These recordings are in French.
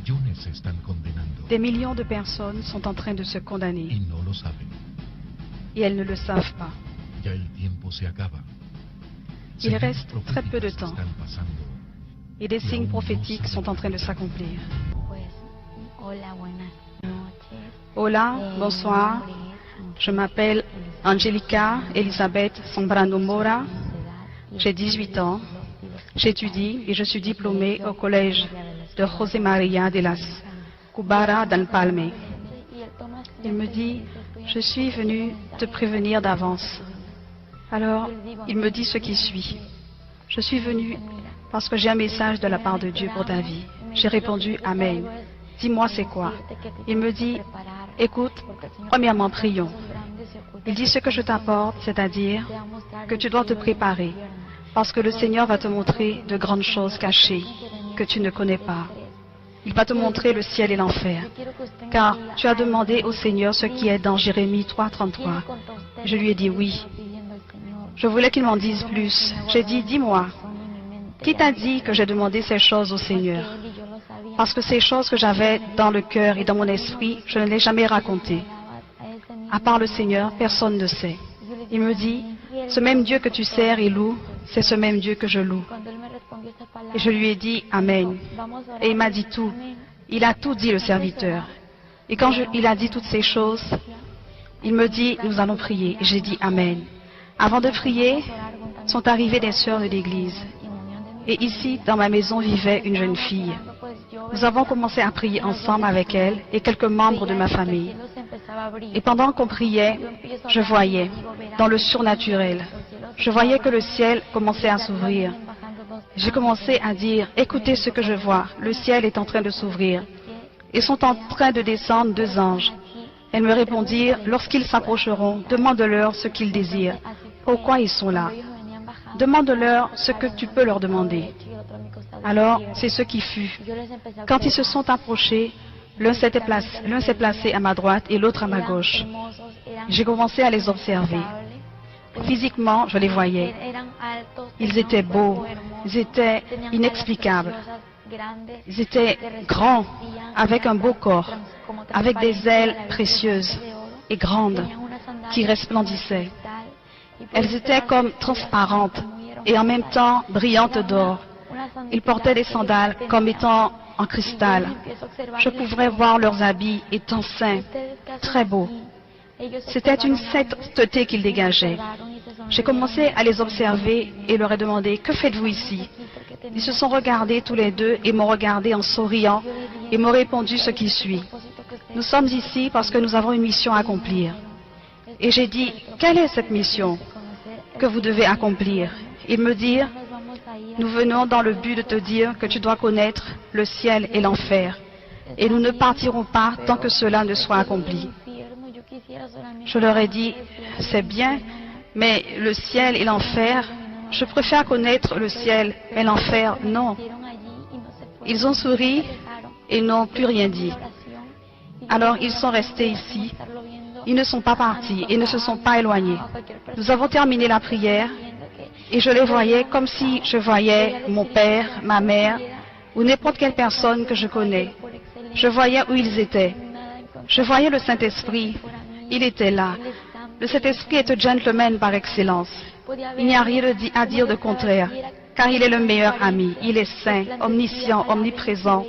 Millones se están condenando Des millions de personnes sont en train de se condamner y no lo saben. et elles ne le savent pas. Ya el tiempo se acaba. Il Señales reste très peu de proféticas temps están pasando. et des signes prophétiques sont en train de s'accomplir. Hola, bonsoir. Je m'appelle Angelica Elisabeth Sombrano Mora. J'ai 18 ans. J'étudie et je suis diplômée au collège de José María de las Cubara d'Al Palme. Il me dit, je suis venu te prévenir d'avance. Alors, il me dit ce qui suit. Je suis venu parce que j'ai un message de la part de Dieu pour ta vie. J'ai répondu, Amen. Dis-moi c'est quoi? Il me dit, écoute, premièrement prions. Il dit ce que je t'apporte, c'est-à-dire que tu dois te préparer, parce que le Seigneur va te montrer de grandes choses cachées que tu ne connais pas. Il va te montrer le ciel et l'enfer, car tu as demandé au Seigneur ce qui est dans Jérémie 3:33. Je lui ai dit oui. Je voulais qu'il m'en dise plus. J'ai dit, dis-moi, qui t'a dit que j'ai demandé ces choses au Seigneur? Parce que ces choses que j'avais dans le cœur et dans mon esprit, je ne les ai jamais racontées. À part le Seigneur, personne ne sait. Il me dit, ce même Dieu que tu sers et loues, c'est ce même Dieu que je loue. Et je lui ai dit, Amen. Et il m'a dit tout. Il a tout dit, le serviteur. Et quand il a dit toutes ces choses, il me dit, nous allons prier. Et j'ai dit, Amen. Avant de prier, sont arrivées des sœurs de l'église. Et ici, dans ma maison, vivait une jeune fille. Nous avons commencé à prier ensemble avec elle et quelques membres de ma famille. Et pendant qu'on priait, je voyais, dans le surnaturel, je voyais que le ciel commençait à s'ouvrir. J'ai commencé à dire, écoutez ce que je vois, le ciel est en train de s'ouvrir. Ils sont en train de descendre 2 anges. Elles me répondirent, lorsqu'ils s'approcheront, demande-leur ce qu'ils désirent. Pourquoi ils sont là? Demande-leur ce que tu peux leur demander. Alors, c'est ce qui fut. Quand ils se sont approchés, l'un s'est placé à ma droite et l'autre à ma gauche. J'ai commencé à les observer. Physiquement, je les voyais. Ils étaient beaux, ils étaient inexplicables. Ils étaient grands, avec un beau corps, avec des ailes précieuses et grandes qui resplendissaient. Elles étaient comme transparentes et en même temps brillantes d'or. Ils portaient des sandales comme étant en cristal. Je pouvais voir leurs habits étant sains, très beaux. C'était une sainteté qu'ils dégageaient. J'ai commencé à les observer et leur ai demandé, que faites-vous ici? Ils se sont regardés tous les deux et m'ont regardé en souriant et m'ont répondu ce qui suit. Nous sommes ici parce que nous avons une mission à accomplir. Et j'ai dit, quelle est cette mission que vous devez accomplir? Ils me dirent, nous venons dans le but de te dire que tu dois connaître le ciel et l'enfer. Et nous ne partirons pas tant que cela ne soit accompli. Je leur ai dit, c'est bien, mais le ciel et l'enfer, je préfère connaître le ciel, mais l'enfer, non. Ils ont souri et n'ont plus rien dit. Alors ils sont restés ici. Ils ne sont pas partis et ne se sont pas éloignés. Nous avons terminé la prière et je les voyais comme si je voyais mon père, ma mère ou n'importe quelle personne que je connais. Je voyais où ils étaient. Je voyais le Saint-Esprit. Il était là. Le Saint-Esprit est un gentleman par excellence. Il n'y a rien à dire de contraire, car il est le meilleur ami. Il est saint, omniscient, omniprésent.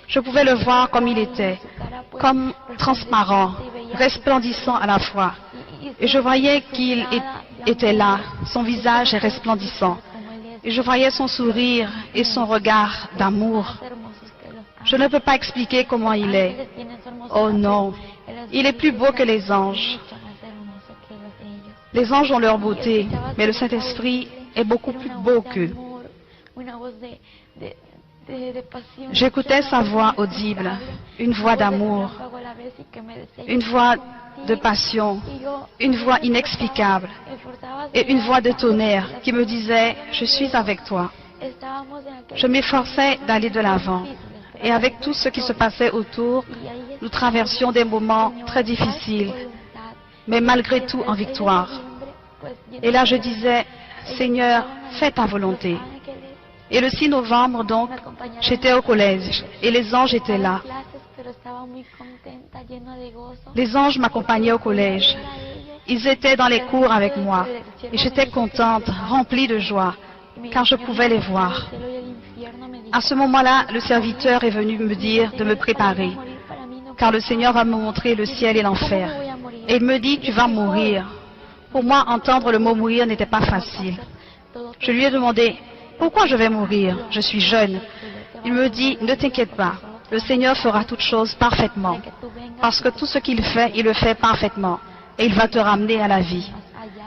Je pouvais le voir comme il était, comme transparent, resplendissant à la fois. Et je voyais qu'il était là, son visage est resplendissant. Et je voyais son sourire et son regard d'amour. Je ne peux pas expliquer comment il est. Oh non, il est plus beau que les anges. Les anges ont leur beauté, mais le Saint-Esprit est beaucoup plus beau qu'eux. J'écoutais sa voix audible, une voix d'amour, une voix de passion, une voix inexplicable et une voix de tonnerre qui me disait « Je suis avec toi ». Je m'efforçais d'aller de l'avant et avec tout ce qui se passait autour, nous traversions des moments très difficiles, mais malgré tout en victoire. Et là je disais « Seigneur, fais ta volonté ». Et le 6 novembre, donc, j'étais au collège et les anges étaient là. Les anges m'accompagnaient au collège. Ils étaient dans les cours avec moi et j'étais contente, remplie de joie, car je pouvais les voir. À ce moment-là, le serviteur est venu me dire de me préparer, car le Seigneur va me montrer le ciel et l'enfer. Et il me dit, tu vas mourir. Pour moi, entendre le mot mourir n'était pas facile. Je lui ai demandé, pourquoi je vais mourir? Je suis jeune. Il me dit, ne t'inquiète pas, le Seigneur fera toutes choses parfaitement, parce que tout ce qu'il fait, il le fait parfaitement, et il va te ramener à la vie.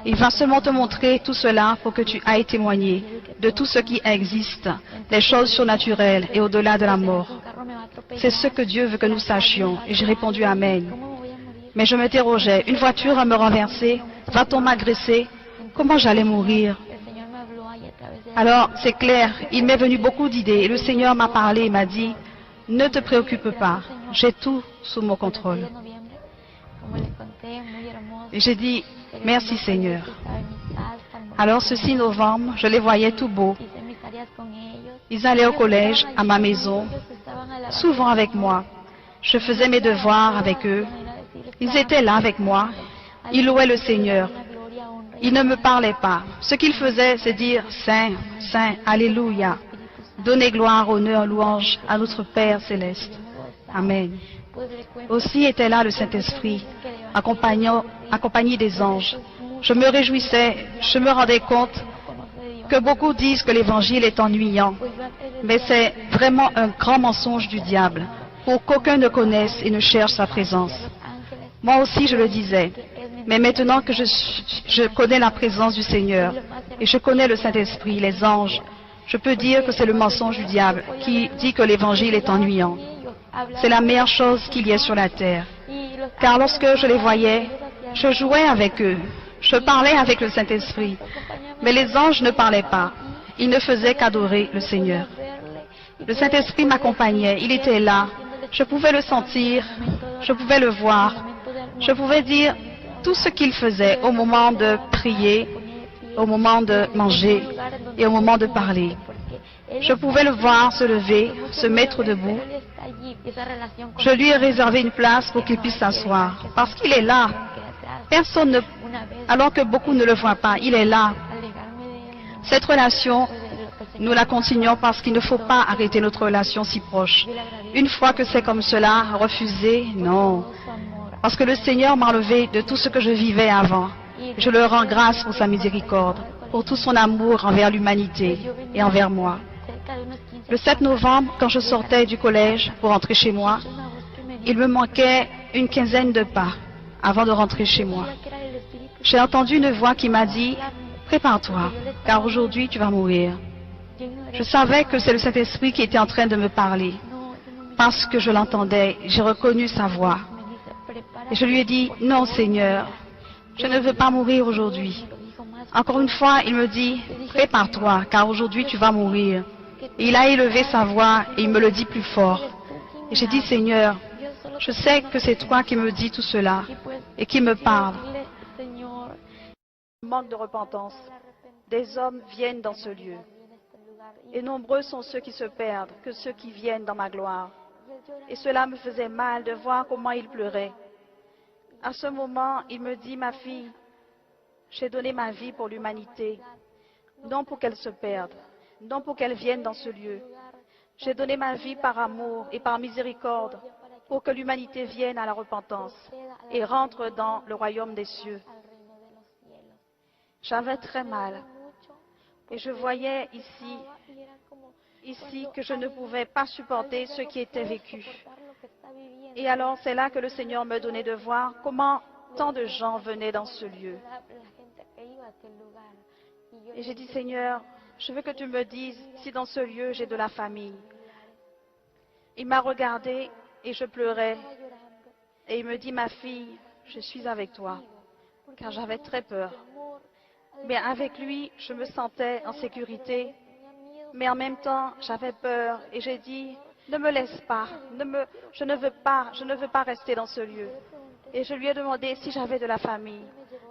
Il va seulement te montrer tout cela pour que tu ailles témoigner de tout ce qui existe, des choses surnaturelles et au-delà de la mort. C'est ce que Dieu veut que nous sachions, et j'ai répondu Amen. Mais je m'interrogeais, une voiture va me renverser, va-t-on m'agresser? Comment j'allais mourir? Alors, c'est clair, il m'est venu beaucoup d'idées, et le Seigneur m'a parlé et m'a dit, ne te préoccupe pas, j'ai tout sous mon contrôle. Et j'ai dit, merci Seigneur. Alors, ce 6 novembre, je les voyais tout beaux. Ils allaient au collège, à ma maison, souvent avec moi. Je faisais mes devoirs avec eux. Ils étaient là avec moi. Ils louaient le Seigneur. Ils ne me parlaient pas. Ce qu'ils faisaient, c'est dire Saint, Saint, Alléluia. Donnez gloire, honneur, louange à notre Père céleste. Amen. Aussi était là le Saint-Esprit, accompagné des anges. Je me réjouissais, je me rendais compte que beaucoup disent que l'Évangile est ennuyant, mais c'est vraiment un grand mensonge du diable, pour qu'aucun ne connaisse et ne cherche sa présence. Moi aussi je le disais, mais maintenant que je connais la présence du Seigneur, et je connais le Saint-Esprit, les anges, je peux dire que c'est le mensonge du diable qui dit que l'Évangile est ennuyant. C'est la meilleure chose qu'il y ait sur la terre. Car lorsque je les voyais, je jouais avec eux, je parlais avec le Saint-Esprit, mais les anges ne parlaient pas, ils ne faisaient qu'adorer le Seigneur. Le Saint-Esprit m'accompagnait, il était là, je pouvais le sentir, je pouvais le voir, je pouvais dire tout ce qu'il faisait au moment de prier, au moment de manger et au moment de parler. Je pouvais le voir se lever, se mettre debout. Je lui ai réservé une place pour qu'il puisse s'asseoir, parce qu'il est là. Personne ne... Alors que beaucoup ne le voient pas, il est là. Cette relation, nous la continuons parce qu'il ne faut pas arrêter notre relation si proche. Une fois que c'est comme cela, refuser, non. Parce que le Seigneur m'a enlevé de tout ce que je vivais avant. Je le rends grâce pour sa miséricorde, pour tout son amour envers l'humanité et envers moi. Le 7 novembre, quand je sortais du collège pour rentrer chez moi, il me manquait une quinzaine de pas avant de rentrer chez moi. J'ai entendu une voix qui m'a dit « Prépare-toi, car aujourd'hui tu vas mourir ». Je savais que c'est le Saint-Esprit qui était en train de me parler. Parce que je l'entendais, j'ai reconnu sa voix. Et je lui ai dit « Non Seigneur, je ne veux pas mourir aujourd'hui ». Encore une fois, il me dit « Prépare-toi, car aujourd'hui tu vas mourir ». Et il a élevé sa voix et il me le dit plus fort. Et j'ai dit, Seigneur, je sais que c'est toi qui me dis tout cela et qui me parle. Manque de repentance. Des hommes viennent dans ce lieu. Et nombreux sont ceux qui se perdent que ceux qui viennent dans ma gloire. Et cela me faisait mal de voir comment il pleurait. À ce moment, il me dit, ma fille, j'ai donné ma vie pour l'humanité, non pour qu'elle se perde, non pour qu'elle vienne dans ce lieu. J'ai donné ma vie par amour et par miséricorde pour que l'humanité vienne à la repentance et rentre dans le royaume des cieux. J'avais très mal et je voyais ici que je ne pouvais pas supporter ce qui était vécu. Et alors c'est là que le Seigneur me donnait de voir comment tant de gens venaient dans ce lieu. Et j'ai dit, Seigneur, je veux que tu me dises si dans ce lieu j'ai de la famille. Il m'a regardé et je pleurais. Et il me dit, ma fille, je suis avec toi, car j'avais très peur. Mais avec lui, je me sentais en sécurité, mais en même temps, j'avais peur. Et j'ai dit, ne me laisse pas, je ne veux pas rester dans ce lieu. Et je lui ai demandé si j'avais de la famille.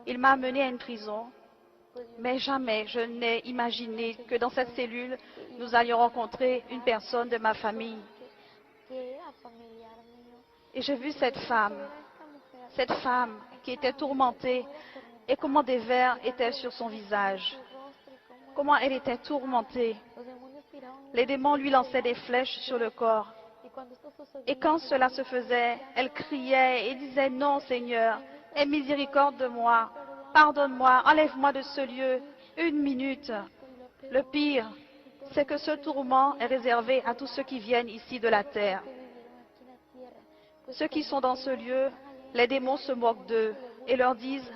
Il m'a amené à une prison Mais jamais je n'ai imaginé que dans cette cellule, nous allions rencontrer une personne de ma famille. Et j'ai vu cette femme qui était tourmentée, et comment des vers étaient sur son visage. Comment elle était tourmentée. Les démons lui lançaient des flèches sur le corps. Et quand cela se faisait, elle criait et disait: non, Seigneur, aie miséricorde de moi, pardonne-moi, enlève-moi de ce lieu, 1 minute. Le pire, c'est que ce tourment est réservé à tous ceux qui viennent ici de la terre. Ceux qui sont dans ce lieu, les démons se moquent d'eux et leur disent: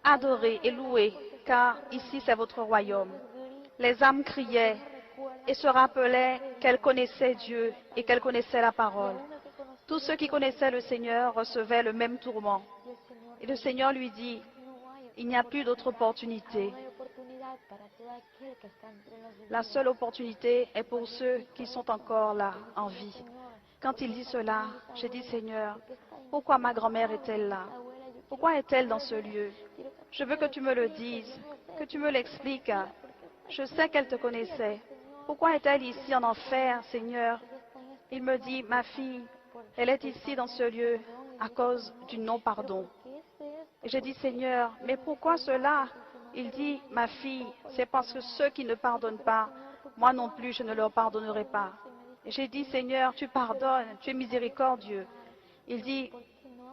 adorez et louez, car ici c'est votre royaume. Les âmes criaient et se rappelaient qu'elles connaissaient Dieu et qu'elles connaissaient la parole. Tous ceux qui connaissaient le Seigneur recevaient le même tourment. Et le Seigneur lui dit: il n'y a plus d'autre opportunité. La seule opportunité est pour ceux qui sont encore là, en vie. Quand il dit cela, j'ai dit: Seigneur, pourquoi ma grand-mère est-elle là? Pourquoi est-elle dans ce lieu? Je veux que tu me le dises, que tu me l'expliques. Je sais qu'elle te connaissait. Pourquoi est-elle ici en enfer, Seigneur? Il me dit: ma fille, elle est ici dans ce lieu à cause du non-pardon. Et j'ai dit: Seigneur, mais pourquoi cela? Il dit: ma fille, c'est parce que ceux qui ne pardonnent pas, moi non plus je ne leur pardonnerai pas. Et j'ai dit: Seigneur, tu pardonnes, tu es miséricordieux. Il dit: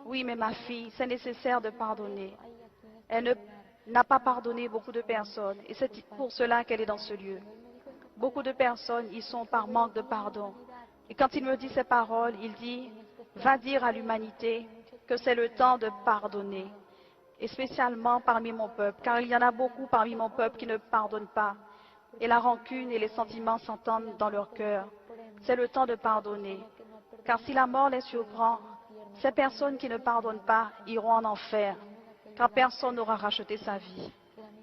oui, mais ma fille, c'est nécessaire de pardonner. N'a pas pardonné beaucoup de personnes et c'est pour cela qu'elle est dans ce lieu. Beaucoup de personnes y sont par manque de pardon. Et quand il me dit ces paroles, il dit: va dire à l'humanité que c'est le temps de pardonner. Et spécialement parmi mon peuple, car il y en a beaucoup parmi mon peuple qui ne pardonnent pas. Et la rancune et les sentiments s'entendent dans leur cœur. C'est le temps de pardonner. Car si la mort les surprend, ces personnes qui ne pardonnent pas iront en enfer, car personne n'aura racheté sa vie.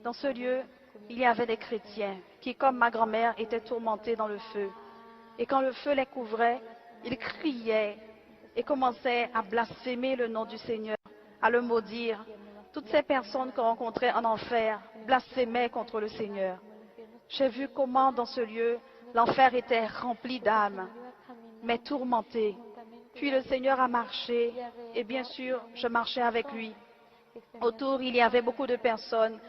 Dans ce lieu, il y avait des chrétiens qui, comme ma grand-mère, étaient tourmentés dans le feu. Et quand le feu les couvrait, ils criaient et commençaient à blasphémer le nom du Seigneur, à le maudire. Toutes ces personnes qu'on rencontrait en enfer blasphémaient contre le Seigneur. J'ai vu comment dans ce lieu, l'enfer était rempli d'âmes, mais tourmentées. Puis le Seigneur a marché, et bien sûr, je marchais avec lui. Autour, il y avait beaucoup de personnes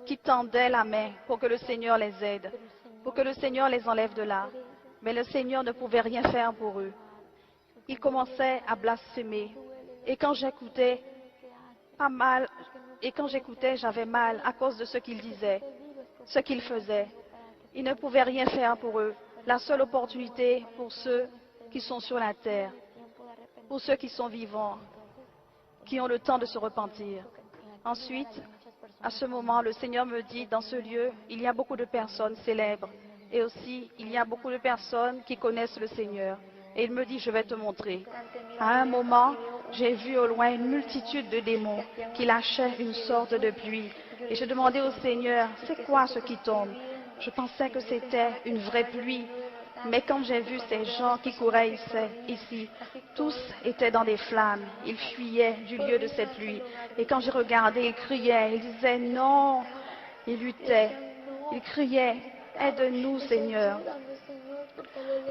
qui tendaient la main pour que le Seigneur les aide, pour que le Seigneur les enlève de là. Mais le Seigneur ne pouvait rien faire pour eux. Ils commençaient à blasphémer. Et quand j'écoutais, pas mal, et quand j'écoutais, j'avais mal à cause de ce qu'ils disaient, ce qu'ils faisaient. Ils ne pouvaient rien faire pour eux. La seule opportunité pour ceux qui sont sur la terre, pour ceux qui sont vivants, qui ont le temps de se repentir. Ensuite, à ce moment, le Seigneur me dit: dans ce lieu, il y a beaucoup de personnes célèbres et aussi il y a beaucoup de personnes qui connaissent le Seigneur. Et il me dit: je vais te montrer. À un moment, j'ai vu au loin une multitude de démons qui lâchaient une sorte de pluie. Et je demandais au Seigneur: c'est quoi ce qui tombe? Je pensais que c'était une vraie pluie. Mais quand j'ai vu ces gens qui couraient ici, tous étaient dans des flammes. Ils fuyaient du lieu de cette pluie. Et quand j'ai regardé, ils criaient, ils disaient non. Ils luttaient. Ils criaient: aide-nous, Seigneur.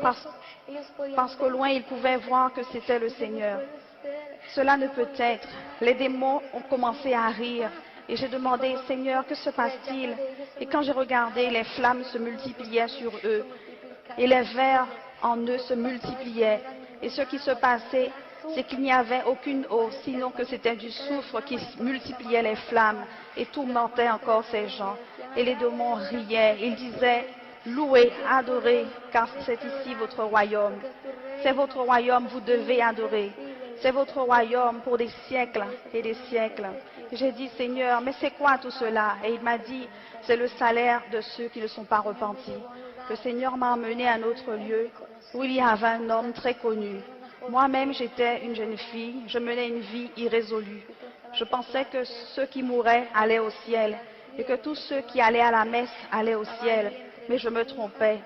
Parce qu'au loin, ils pouvaient voir que c'était le Seigneur. Cela ne peut être. Les démons ont commencé à rire. Et j'ai demandé: Seigneur, que se passe-t-il? Et quand j'ai regardé, les flammes se multipliaient sur eux. Et les vers en eux se multipliaient. Et ce qui se passait, c'est qu'il n'y avait aucune eau, sinon que c'était du soufre qui multipliait les flammes et tourmentait encore ces gens. Et les démons riaient. Ils disaient: louez, adorez, car c'est ici votre royaume. C'est votre royaume, vous devez adorer. C'est votre royaume pour des siècles et des siècles. J'ai dit: Seigneur, mais c'est quoi tout cela? Et il m'a dit: c'est le salaire de ceux qui ne sont pas repentis. Le Seigneur m'a emmené à un autre lieu où il y avait un homme très connu. Moi-même, j'étais une jeune fille, je menais une vie irrésolue. Je pensais que ceux qui mouraient allaient au ciel et que tous ceux qui allaient à la messe allaient au ciel, mais je me trompais.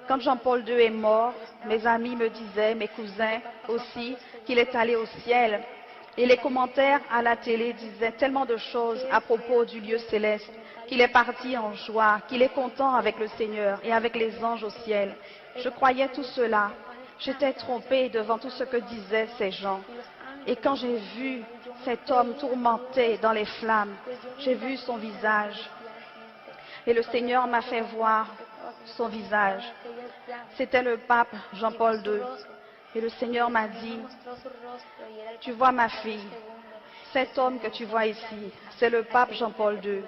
Quand Jean-Paul II est mort, mes amis me disaient, mes cousins aussi, qu'il est allé au ciel. Et les commentaires à la télé disaient tellement de choses à propos du lieu céleste. qu'il est parti en joie, qu'il est content avec le Seigneur et avec les anges au ciel. Je croyais tout cela. J'étais trompée devant tout ce que disaient ces gens. Et quand j'ai vu cet homme tourmenté dans les flammes, j'ai vu son visage. Et le Seigneur m'a fait voir son visage. C'était le pape Jean-Paul II. Et le Seigneur m'a dit, tu vois ma fille, cet homme que tu vois ici, c'est le pape Jean-Paul II.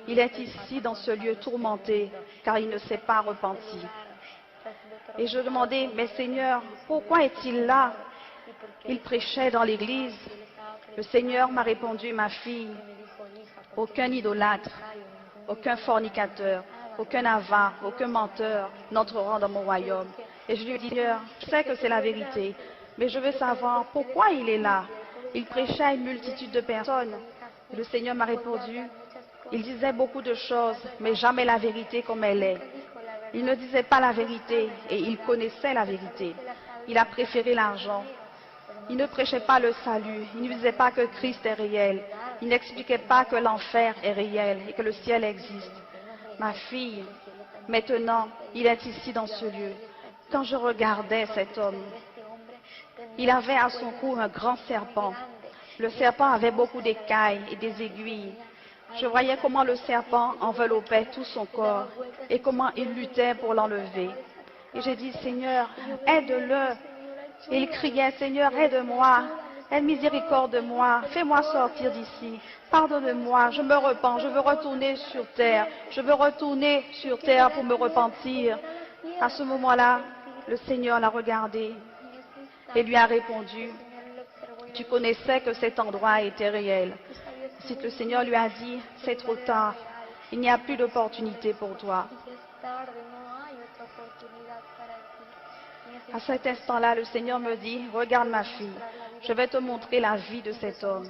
Il est ici dans ce lieu tourmenté car il ne s'est pas repenti. Et je demandais, mais Seigneur, pourquoi est-il là? Il prêchait dans l'église. Le Seigneur m'a répondu, ma fille, aucun idolâtre, aucun fornicateur, aucun avare, aucun menteur n'entrera dans mon royaume. Et je lui ai dit, Seigneur, je sais que c'est la vérité, mais je veux savoir pourquoi il est là. Il prêchait à une multitude de personnes. Et le Seigneur m'a répondu, il disait beaucoup de choses, mais jamais la vérité comme elle est. Il ne disait pas la vérité et il connaissait la vérité. Il a préféré l'argent. Il ne prêchait pas le salut. Il ne disait pas que Christ est réel. Il n'expliquait pas que l'enfer est réel et que le ciel existe. Ma fille, maintenant, il est ici dans ce lieu. Quand je regardais cet homme, il avait à son cou un grand serpent. Le serpent avait beaucoup d'écailles et des aiguilles. Je voyais comment le serpent enveloppait tout son corps et comment il luttait pour l'enlever. Et j'ai dit, Seigneur, aide-le. Et il criait, Seigneur, aide-moi, aie miséricorde de moi, fais-moi sortir d'ici, pardonne-moi, je me repens, je veux retourner sur terre, je veux retourner sur terre pour me repentir. À ce moment-là, le Seigneur l'a regardé et lui a répondu, tu connaissais que cet endroit était réel. Ensuite, le Seigneur lui a dit, c'est trop tard, il n'y a plus d'opportunité pour toi. À cet instant-là, le Seigneur me dit, regarde ma fille, je vais te montrer la vie de cet homme.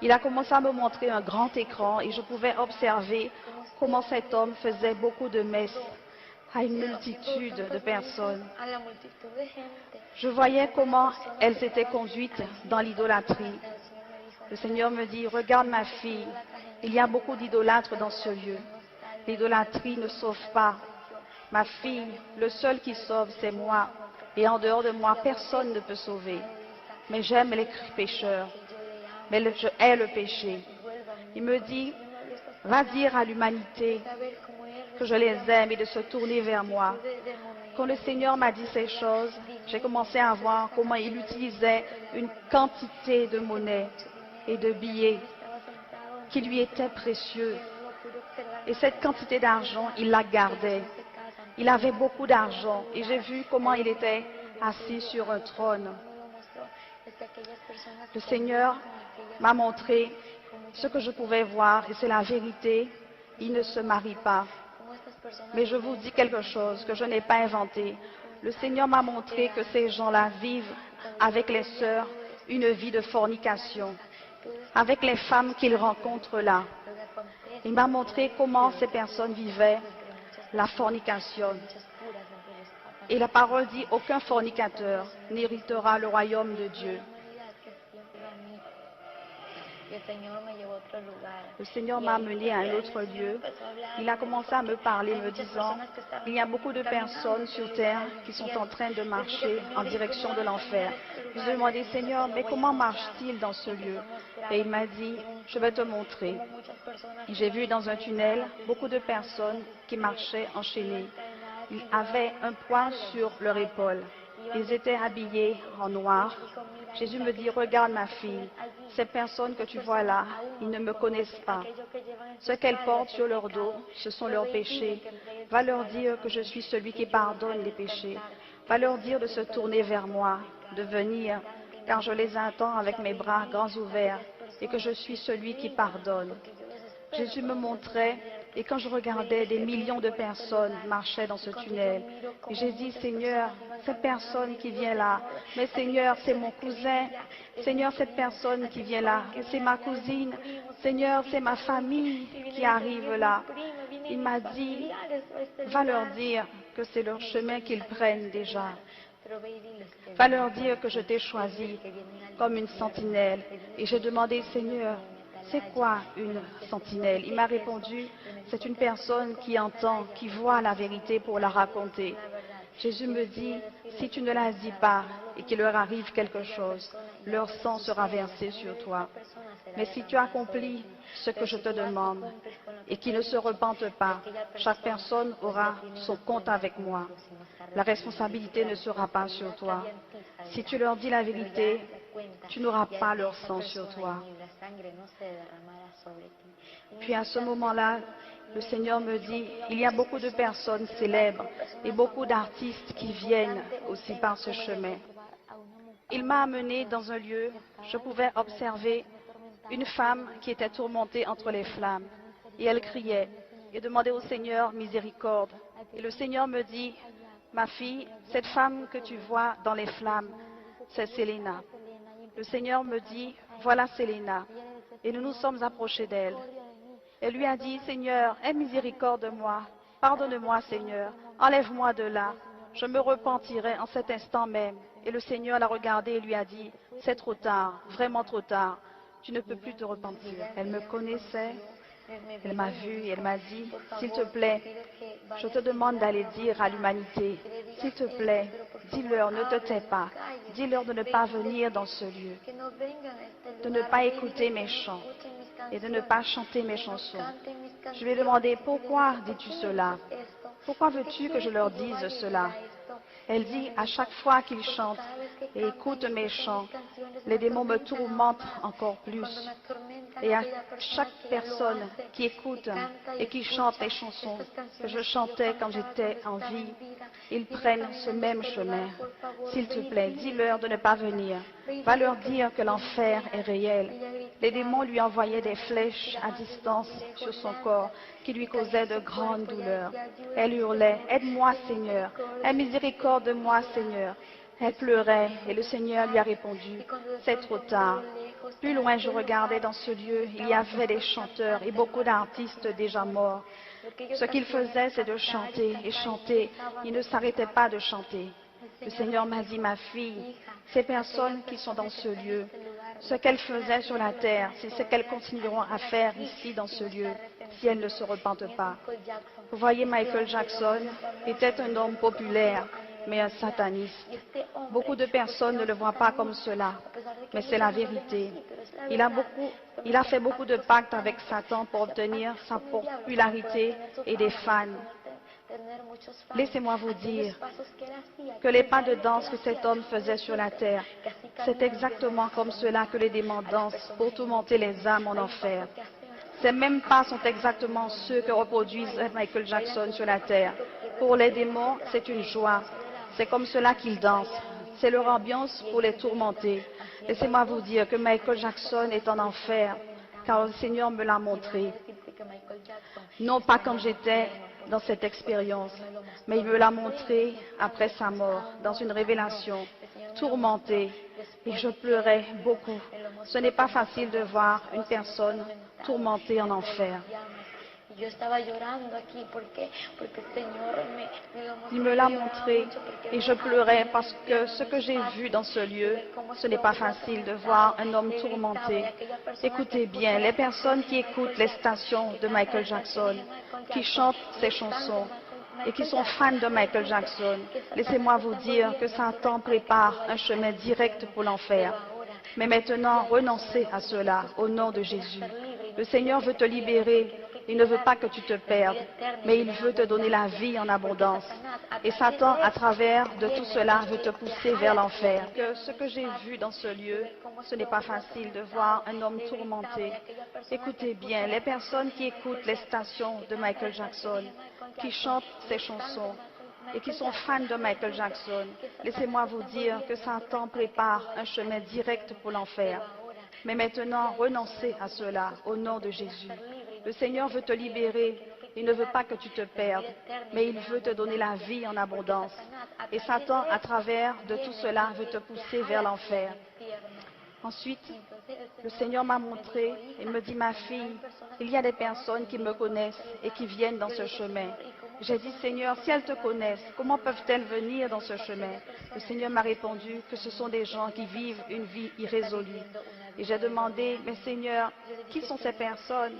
Il a commencé à me montrer un grand écran et je pouvais observer comment cet homme faisait beaucoup de messes à une multitude de personnes. Je voyais comment elles étaient conduites dans l'idolâtrie. Le Seigneur me dit, regarde ma fille, il y a beaucoup d'idolâtres dans ce lieu. L'idolâtrie ne sauve pas. Ma fille, le seul qui sauve, c'est moi. Et en dehors de moi, personne ne peut sauver. Mais j'aime les pécheurs. Mais je hais le péché. Il me dit, va dire à l'humanité que je les aime et de se tourner vers moi. Quand le Seigneur m'a dit ces choses, j'ai commencé à voir comment il utilisait une quantité de monnaie et de billets qui lui étaient précieux. Et cette quantité d'argent, il la gardait. Il avait beaucoup d'argent et j'ai vu comment il était assis sur un trône. Le Seigneur m'a montré ce que je pouvais voir et c'est la vérité. Il ne se marie pas. Mais je vous dis quelque chose que je n'ai pas inventé. Le Seigneur m'a montré que ces gens-là vivent avec les sœurs une vie de fornication, avec les femmes qu'ils rencontrent là. Il m'a montré comment ces personnes vivaient la fornication. Et la parole dit, aucun fornicateur n'héritera le royaume de Dieu. Le Seigneur m'a amené à un autre lieu. Il a commencé à me parler, me disant, il y a beaucoup de personnes sur terre qui sont en train de marcher en direction de l'enfer. Je lui ai demandé, Seigneur, mais comment marche-t-il dans ce lieu? Et il m'a dit, je vais te montrer. J'ai vu dans un tunnel beaucoup de personnes qui marchaient enchaînées. Ils avaient un poids sur leur épaule. Ils étaient habillés en noir. Jésus me dit, regarde ma fille, ces personnes que tu vois là, ils ne me connaissent pas. Ce qu'elles portent sur leur dos, ce sont leurs péchés. Va leur dire que je suis celui qui pardonne les péchés. Va leur dire de se tourner vers moi, de venir, car je les attends avec mes bras grands ouverts et que je suis celui qui pardonne. Jésus me montrait, et quand je regardais, des millions de personnes marchaient dans ce tunnel. Et j'ai dit, Seigneur, cette personne qui vient là, mais Seigneur, c'est mon cousin. Seigneur, cette personne qui vient là, c'est ma cousine. Seigneur, c'est ma famille qui arrive là. Il m'a dit, va leur dire que c'est leur chemin qu'ils prennent déjà. Va leur dire que je t'ai choisi comme une sentinelle. Et j'ai demandé, Seigneur, c'est quoi une sentinelle? Il m'a répondu, c'est une personne qui entend, qui voit la vérité pour la raconter. Jésus me dit, si tu ne la dis pas et qu'il leur arrive quelque chose, leur sang sera versé sur toi. Mais si tu accomplis ce que je te demande et qu'ils ne se repentent pas, chaque personne aura son compte avec moi. La responsabilité ne sera pas sur toi. Si tu leur dis la vérité, tu n'auras pas leur sang sur toi. Puis à ce moment-là, le Seigneur me dit, il y a beaucoup de personnes célèbres et beaucoup d'artistes qui viennent aussi par ce chemin. Il m'a amené dans un lieu, je pouvais observer une femme qui était tourmentée entre les flammes. Et elle criait et demandait au Seigneur miséricorde. Et le Seigneur me dit, ma fille, cette femme que tu vois dans les flammes, c'est Selena. Le Seigneur me dit, voilà Selena. Et nous nous sommes approchés d'elle. Elle lui a dit, Seigneur, aie miséricorde de moi. Pardonne-moi, Seigneur. Enlève-moi de là. Je me repentirai en cet instant même. Et le Seigneur l'a regardée et lui a dit, c'est trop tard, vraiment trop tard. Tu ne peux plus te repentir. Elle me connaissait. Elle m'a vue et elle m'a dit, s'il te plaît, je te demande d'aller dire à l'humanité, s'il te plaît, dis-leur, ne te tais pas, dis-leur de ne pas venir dans ce lieu, de ne pas écouter mes chants et de ne pas chanter mes chansons. Je lui ai demandé, pourquoi dis-tu cela? Pourquoi veux-tu que je leur dise cela? Elle dit, à chaque fois qu'ils chantent et écoutent mes chants, les démons me tourmentent encore plus. Et à chaque personne qui écoute et qui chante les chansons que je chantais quand j'étais en vie, ils prennent ce même chemin. S'il te plaît, dis-leur de ne pas venir. Va leur dire que l'enfer est réel. Les démons lui envoyaient des flèches à distance sur son corps qui lui causaient de grandes douleurs. Elle hurlait, aide-moi Seigneur, aie miséricorde de moi Seigneur. Elle pleurait et le Seigneur lui a répondu, c'est trop tard. Plus loin, je regardais dans ce lieu, il y avait des chanteurs et beaucoup d'artistes déjà morts. Ce qu'ils faisaient, c'est de chanter et chanter. Ils ne s'arrêtaient pas de chanter. Le Seigneur m'a dit, ma fille, ces personnes qui sont dans ce lieu, ce qu'elles faisaient sur la terre, c'est ce qu'elles continueront à faire ici dans ce lieu, si elles ne se repentent pas. Vous voyez, Michael Jackson était un homme populaire, mais un sataniste. Beaucoup de personnes ne le voient pas comme cela, mais c'est la vérité. Il a fait beaucoup de pactes avec Satan pour obtenir sa popularité et des fans. Laissez-moi vous dire que les pas de danse que cet homme faisait sur la terre, c'est exactement comme cela que les démons dansent pour tourmenter les âmes en enfer. Ces mêmes pas sont exactement ceux que reproduisent Michael Jackson sur la terre. Pour les démons, c'est une joie. C'est comme cela qu'ils dansent. C'est leur ambiance pour les tourmenter. Laissez-moi vous dire que Michael Jackson est en enfer, car le Seigneur me l'a montré. Non pas quand j'étais dans cette expérience, mais il me l'a montré après sa mort, dans une révélation, tourmenté, et je pleurais beaucoup. Ce n'est pas facile de voir une personne tourmentée en enfer. Il me l'a montré et je pleurais parce que ce que j'ai vu dans ce lieu, ce n'est pas facile de voir un homme tourmenté. Écoutez bien, les personnes qui écoutent les stations de Michael Jackson, qui chantent ses chansons et qui sont fans de Michael Jackson, laissez-moi vous dire que Satan prépare un chemin direct pour l'enfer. Mais maintenant, renoncez à cela au nom de Jésus. Le Seigneur veut te libérer. Il ne veut pas que tu te perdes, mais il veut te donner la vie en abondance. Et Satan, à travers de tout cela, veut te pousser vers l'enfer. Que ce que j'ai vu dans ce lieu, ce n'est pas facile de voir un homme tourmenté. Écoutez bien, les personnes qui écoutent les stations de Michael Jackson, qui chantent ses chansons et qui sont fans de Michael Jackson, laissez-moi vous dire que Satan prépare un chemin direct pour l'enfer. Mais maintenant, renoncez à cela au nom de Jésus. Le Seigneur veut te libérer. Il ne veut pas que tu te perdes, mais il veut te donner la vie en abondance. Et Satan, à travers de tout cela, veut te pousser vers l'enfer. Ensuite, le Seigneur m'a montré, il me dit, ma fille, il y a des personnes qui me connaissent et qui viennent dans ce chemin. J'ai dit, Seigneur, si elles te connaissent, comment peuvent-elles venir dans ce chemin? Le Seigneur m'a répondu que ce sont des gens qui vivent une vie irrésolue. Et j'ai demandé, mais Seigneur, qui sont ces personnes?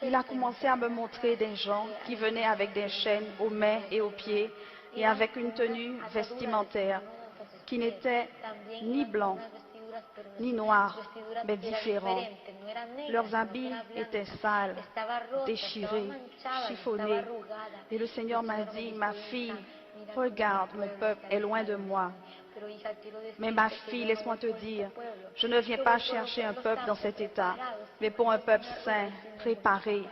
Il a commencé à me montrer des gens qui venaient avec des chaînes aux mains et aux pieds et avec une tenue vestimentaire qui n'était ni blanc ni noir, mais différents. Leurs habits étaient sales, déchirés, chiffonnés. Et le Seigneur m'a dit, ma fille, regarde, mon peuple est loin de moi. Mais ma fille, laisse-moi te dire, je ne viens pas chercher un peuple dans cet état, mais pour un peuple saint, préparé,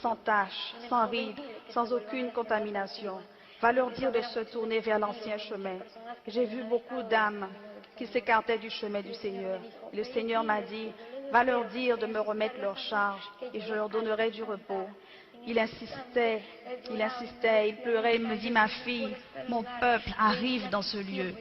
sans tache, sans rides, sans aucune contamination. Va leur dire de se tourner vers l'ancien chemin. J'ai vu beaucoup d'âmes qui s'écartaient du chemin du Seigneur. Et le Seigneur m'a dit, va leur dire de me remettre leur charge et je leur donnerai du repos. Il insistait, il pleurait, il me dit, ma fille, mon peuple arrive dans ce lieu.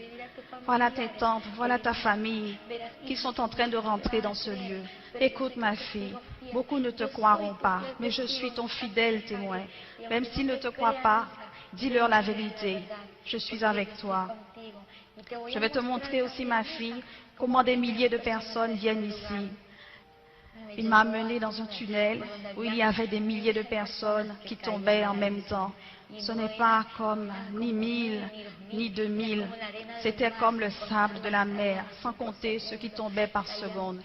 Voilà tes tantes, voilà ta famille qui sont en train de rentrer dans ce lieu. Écoute ma fille, beaucoup ne te croiront pas, mais je suis ton fidèle témoin. Même s'ils ne te croient pas, dis-leur la vérité. Je suis avec toi. Je vais te montrer aussi, ma fille, comment des milliers de personnes viennent ici. Il m'a amené dans un tunnel où il y avait des milliers de personnes qui tombaient en même temps. Ce n'est pas comme ni 1000, ni 2000. C'était comme le sable de la mer, sans compter ceux qui tombaient par seconde.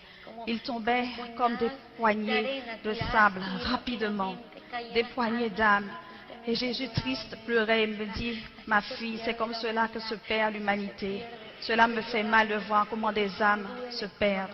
Ils tombaient comme des poignées de sable rapidement, des poignées d'âmes. Et Jésus triste pleurait et me dit, ma fille, c'est comme cela que se perd l'humanité. Cela me fait mal de voir comment des âmes se perdent.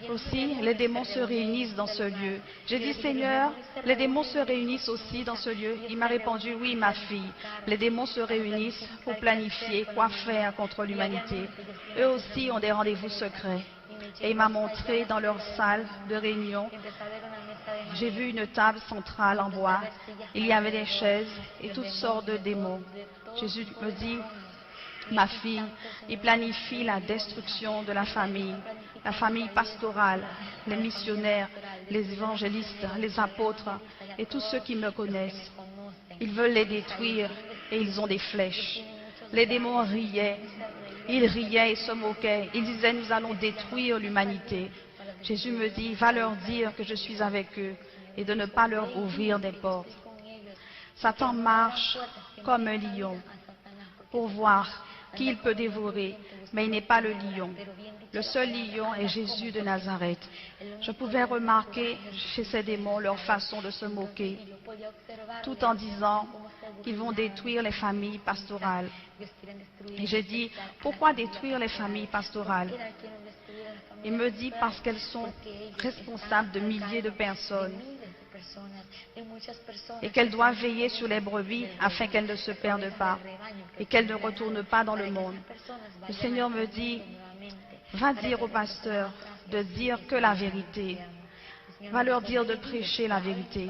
Aussi, les démons se réunissent dans ce lieu. J'ai dit, Seigneur, les démons se réunissent aussi dans ce lieu. Il m'a répondu, oui, ma fille. Les démons se réunissent pour planifier quoi faire contre l'humanité. Eux aussi ont des rendez-vous secrets. Et il m'a montré dans leur salle de réunion, j'ai vu une table centrale en bois. Il y avait des chaises et toutes sortes de démons. Jésus me dit, ma fille, il planifie la destruction de la famille pastorale, les missionnaires, les évangélistes, les apôtres et tous ceux qui me connaissent. Ils veulent les détruire et ils ont des flèches. Les démons riaient, ils riaient et se moquaient. Ils disaient, nous allons détruire l'humanité. Jésus me dit, va leur dire que je suis avec eux et de ne pas leur ouvrir des portes. Satan marche comme un lion pour voir qui il peut dévorer, mais il n'est pas le lion. Le seul lion est Jésus de Nazareth. Je pouvais remarquer chez ces démons leur façon de se moquer, tout en disant qu'ils vont détruire les familles pastorales. Et j'ai dit, pourquoi détruire les familles pastorales? Il me dit, parce qu'elles sont responsables de milliers de personnes et qu'elles doivent veiller sur les brebis afin qu'elles ne se perdent pas et qu'elles ne retournent pas dans le monde. Le Seigneur me dit, va dire aux pasteurs de dire que la vérité. Va leur dire de prêcher la vérité,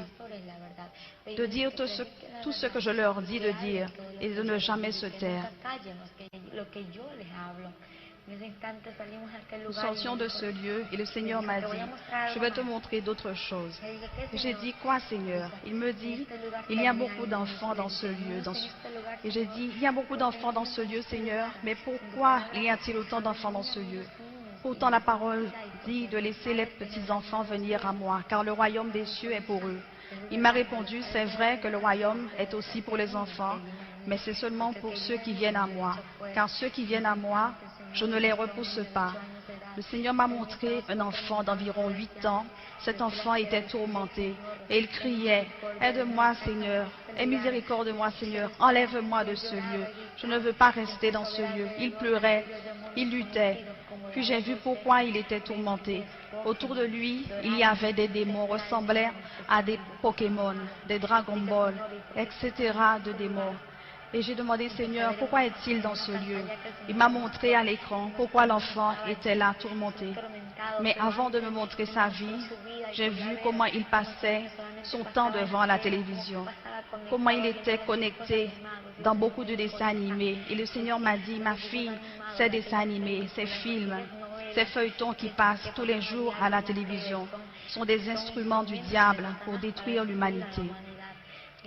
de dire tout ce que je leur dis de dire et de ne jamais se taire. Nous sortions de ce lieu et le Seigneur m'a dit, je vais te montrer d'autres choses. J'ai dit, quoi Seigneur? Il me dit, il y a beaucoup d'enfants dans ce lieu. Et j'ai dit, il y a beaucoup d'enfants dans ce lieu, Seigneur, mais pourquoi y a-t-il autant d'enfants dans ce lieu? Pourtant la parole dit de laisser les petits-enfants venir à moi, car le royaume des cieux est pour eux. Il m'a répondu, c'est vrai que le royaume est aussi pour les enfants, mais c'est seulement pour ceux qui viennent à moi, car ceux qui viennent à moi, je ne les repousse pas. Le Seigneur m'a montré un enfant d'environ 8 ans. Cet enfant était tourmenté et il criait, « Aide-moi, Seigneur, aie miséricorde de moi, Seigneur, enlève-moi de ce lieu. Je ne veux pas rester dans ce lieu. » Il pleurait, il luttait. Puis j'ai vu pourquoi il était tourmenté. Autour de lui, il y avait des démons ressemblant à des Pokémon, des Dragon Ball, etc. de démons. Et j'ai demandé, Seigneur, pourquoi est-il dans ce lieu? Il m'a montré à l'écran pourquoi l'enfant était là tourmenté. Mais avant de me montrer sa vie, j'ai vu comment il passait son temps devant la télévision, comment il était connecté dans beaucoup de dessins animés. Et le Seigneur m'a dit, ma fille, ces dessins animés, ces films, ces feuilletons qui passent tous les jours à la télévision sont des instruments du diable pour détruire l'humanité.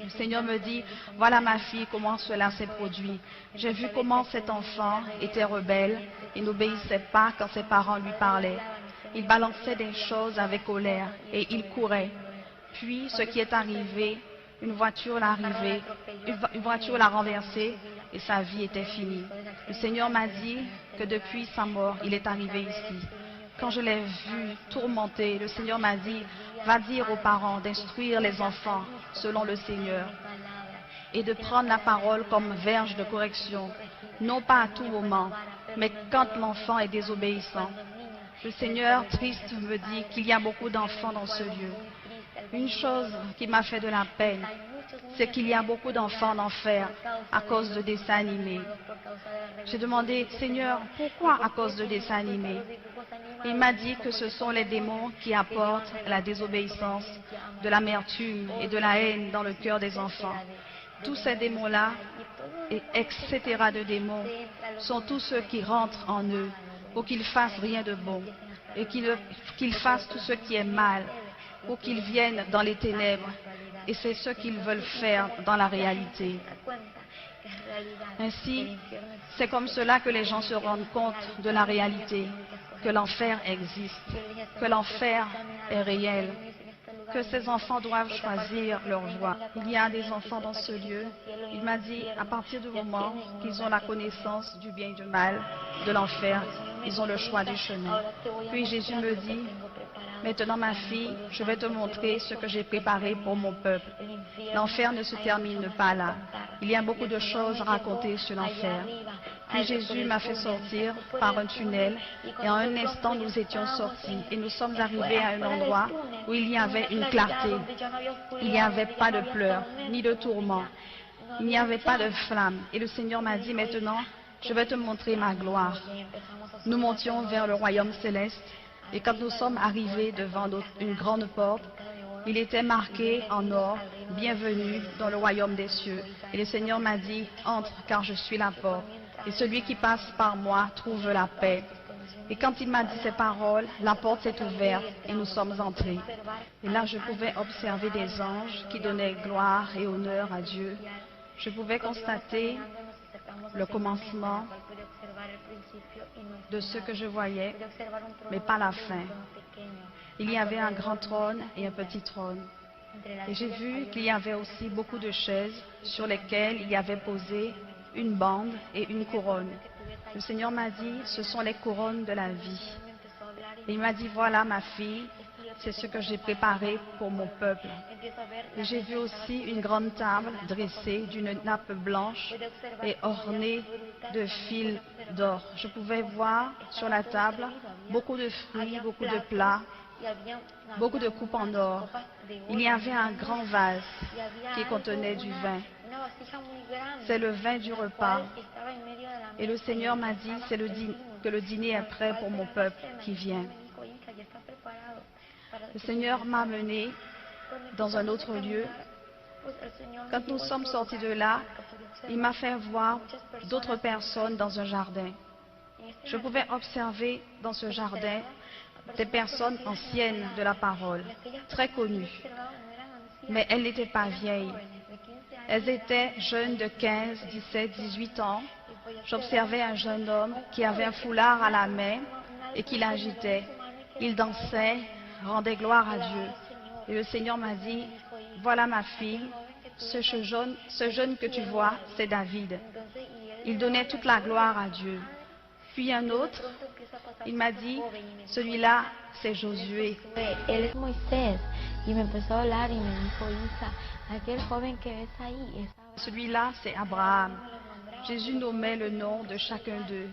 Le Seigneur me dit, voilà ma fille, comment cela s'est produit. J'ai vu comment cet enfant était rebelle et n'obéissait pas quand ses parents lui parlaient. Il balançait des choses avec colère et il courait. Puis, ce qui est arrivé, une voiture l'a arrivé, une voiture l'a renversé et sa vie était finie. Le Seigneur m'a dit que depuis sa mort, il est arrivé ici. Quand je l'ai vu tourmenté, le Seigneur m'a dit, va dire aux parents d'instruire les enfants selon le Seigneur et de prendre la parole comme verge de correction, non pas à tout moment, mais quand l'enfant est désobéissant. Le Seigneur triste me dit qu'il y a beaucoup d'enfants dans ce lieu. Une chose qui m'a fait de la peine, c'est qu'il y a beaucoup d'enfants en enfer à cause de dessins animés. J'ai demandé, Seigneur, pourquoi à cause de dessins animés? Il m'a dit que ce sont les démons qui apportent la désobéissance, de l'amertume et de la haine dans le cœur des enfants. Tous ces démons-là, et etc. de démons, sont tous ceux qui rentrent en eux pour qu'ils fassent rien de bon et qu'ils fassent tout ce qui est mal, pour qu'ils viennent dans les ténèbres. Et c'est ce qu'ils veulent faire dans la réalité. Ainsi, c'est comme cela que les gens se rendent compte de la réalité, que l'enfer existe, que l'enfer est réel, que ces enfants doivent choisir leur voie. Il y a des enfants dans ce lieu. Il m'a dit, à partir du moment qu'ils ont la connaissance du bien et du mal, de l'enfer, ils ont le choix du chemin. Puis Jésus me dit, maintenant ma fille, je vais te montrer ce que j'ai préparé pour mon peuple. L'enfer ne se termine pas là. Il y a beaucoup de choses à raconter sur l'enfer. Puis Jésus m'a fait sortir par un tunnel et en un instant nous étions sortis et nous sommes arrivés à un endroit où il y avait une clarté. Il n'y avait pas de pleurs ni de tourments. Il n'y avait pas de flammes. Et le Seigneur m'a dit, maintenant, je vais te montrer ma gloire. Nous montions vers le royaume céleste et quand nous sommes arrivés devant une grande porte, il était marqué en or, bienvenue dans le royaume des cieux. Et le Seigneur m'a dit, entre car je suis la porte. Et celui qui passe par moi trouve la paix. Et quand il m'a dit ces paroles, la porte s'est ouverte et nous sommes entrés. Et là, je pouvais observer des anges qui donnaient gloire et honneur à Dieu. Je pouvais constater le commencement de ce que je voyais, mais pas la fin. Il y avait un grand trône et un petit trône. Et j'ai vu qu'il y avait aussi beaucoup de chaises sur lesquelles il y avait posé une bande et une couronne. Le Seigneur m'a dit, ce sont les couronnes de la vie. Et il m'a dit, voilà ma fille, c'est ce que j'ai préparé pour mon peuple. Et j'ai vu aussi une grande table dressée d'une nappe blanche et ornée de fils d'or. Je pouvais voir sur la table beaucoup de fruits, beaucoup de plats, beaucoup de coupes en or. Il y avait un grand vase qui contenait du vin. C'est le vin du repas. Et le Seigneur m'a dit que le dîner est prêt pour mon peuple qui vient. Le Seigneur m'a amené dans un autre lieu. Quand nous sommes sortis de là, il m'a fait voir d'autres personnes dans un jardin. Je pouvais observer dans ce jardin des personnes anciennes de la parole, très connues. Mais elles n'étaient pas vieilles. Elles étaient jeunes de 15, 17, 18 ans. J'observais un jeune homme qui avait un foulard à la main et qui l'agitait. Il dansait, rendait gloire à Dieu. Et le Seigneur m'a dit, voilà ma fille, ce jeune que tu vois, c'est David. Il donnait toute la gloire à Dieu. Puis un autre, il m'a dit, celui-là, c'est Josué. Él es Moisés. Y me empezó a hablar y me dijo, Isa, aquel joven que ves ahí. Celui-là, c'est Abraham. Jésus nommait le nom de chacun d'eux.